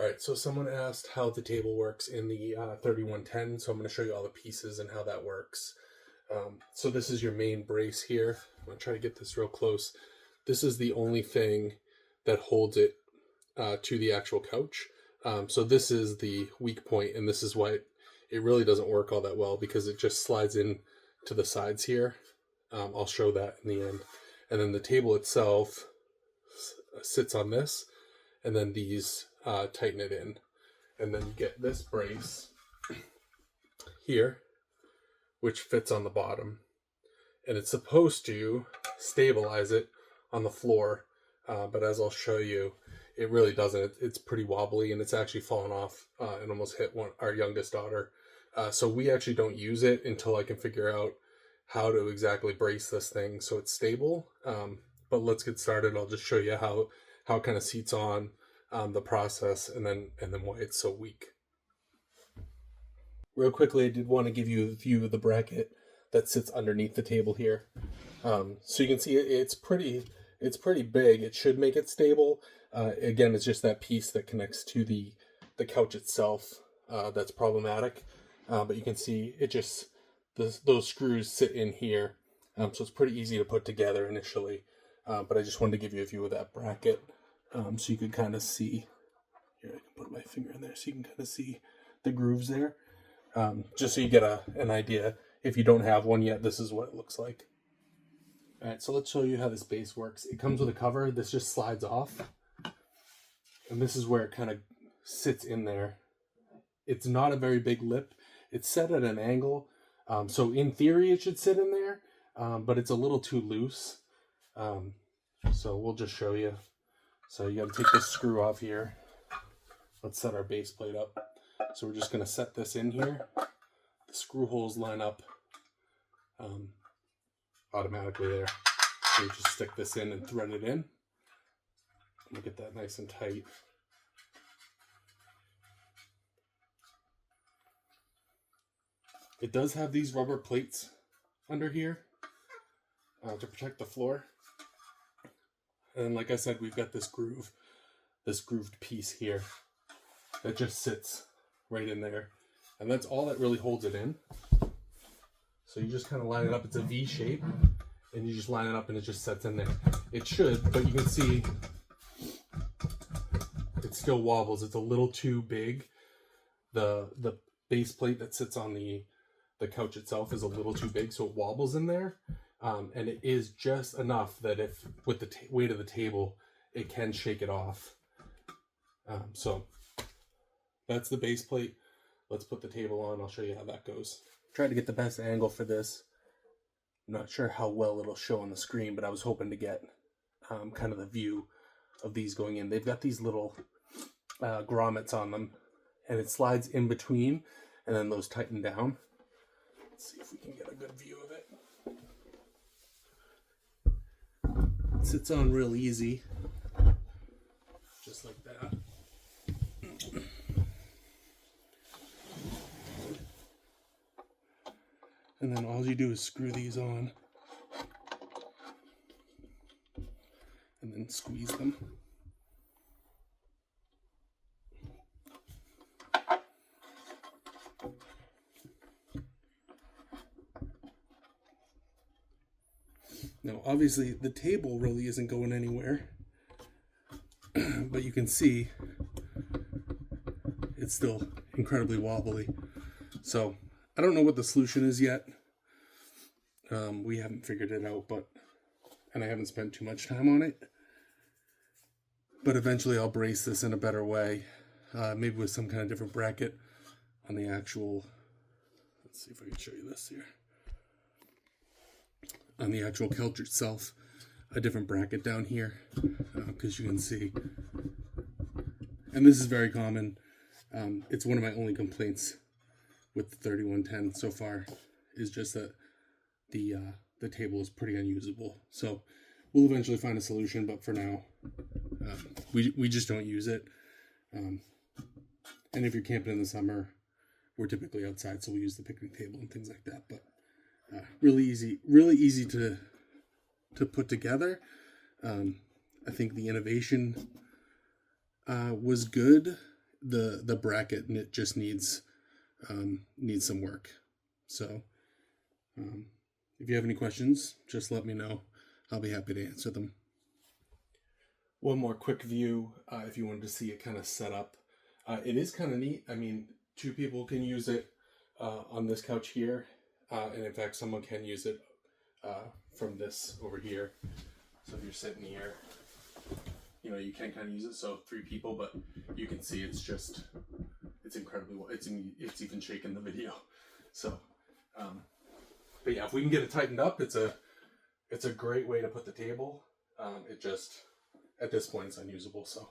All right, so someone asked how the table works in the 3110, so I'm going to show you all the pieces and how that works. So this is your main brace here. I'm going to try to get this real close. This is the only thing that holds it to the actual couch. So this is the weak point, and this is why it really doesn't work all that well, because it just slides in to the sides here. I'll show that in the end. And then the table itself sits on this, and then these tighten it in. And then you get this brace here, which fits on the bottom. And it's supposed to stabilize it on the floor, but as I'll show you, it really doesn't. It's pretty wobbly, and it's actually fallen off and almost hit our youngest daughter. So we actually don't use it until I can figure out how to exactly brace this thing so it's stable. But let's get started. I'll just show you how it kind of seats on, the process, and then why it's so weak. Real quickly, I did want to give you a view of the bracket that sits underneath the table here. So you can see it's pretty big. It should make it stable. Again, it's just that piece that connects to the couch itself that's problematic. But you can see it just, those screws sit in here. So it's pretty easy to put together initially. But I just wanted to give you a view of that bracket so you could kind of see. Here, I can put my finger in there so you can kind of see the grooves there. Just so you get an idea. If you don't have one yet, this is what it looks like. All right, so let's show you how this base works. It comes with a cover. This just slides off. And this is where it kind of sits in there. It's not a very big lip. It's set at an angle. So in theory, it should sit in there, but it's a little too loose. So we'll just show you. So you got to take this screw off here. Let's set our base plate up. So we're just going to set this in here. The screw holes line up automatically there. So you just stick this in and thread it in. We'll get that nice and tight. It does have these rubber plates under here to protect the floor. And then, like I said, we've got this grooved piece here that just sits right in there. And that's all that really holds it in. So you just kind of line it up. It's a V shape, and you just line it up and it just sets in there. It should, but you can see it still wobbles. It's a little too big. The base plate that sits on the couch itself is a little too big, so it wobbles in there. And it is just enough that if with the weight of the table, it can shake it off. So that's the base plate. Let's put the table on. I'll show you how that goes. Try to get the best angle for this. I'm not sure how well it'll show on the screen, but I was hoping to get kind of the view of these going in. They've got these little grommets on them, and it slides in between, and then those tighten down. Let's see if we can get a good view of it. It sits on real easy, just like that. And then all you do is screw these on and then squeeze them. Now, obviously, the table really isn't going anywhere, but you can see it's still incredibly wobbly. So I don't know what the solution is yet. We haven't figured it out, and I haven't spent too much time on it. But eventually I'll brace this in a better way, maybe with some kind of different bracket on the actual, let's see if I can show you this here. On the actual couch itself, a different bracket down here, because you can see, and this is very common. It's one of my only complaints with the 3110 so far, is just that the table is pretty unusable. So we'll eventually find a solution, but for now, we just don't use it. And if you're camping in the summer, we're typically outside, so we use the picnic table and things like that. But really easy to put together. I think the innovation was good the bracket, and it just needs some work. So if you have any questions, just let me know. I'll be happy to answer them. One more quick view, if you wanted to see it kind of set up. It is kind of neat. I mean, 2 people can use it on this couch here, and in fact, someone can use it from this over here. So if you're sitting here, you know, you can kind of use it. So 3 people, but you can see it's incredibly well. It's even shaking the video. So, but yeah, if we can get it tightened up, it's a great way to put the table. It just, at this point, it's unusable. So.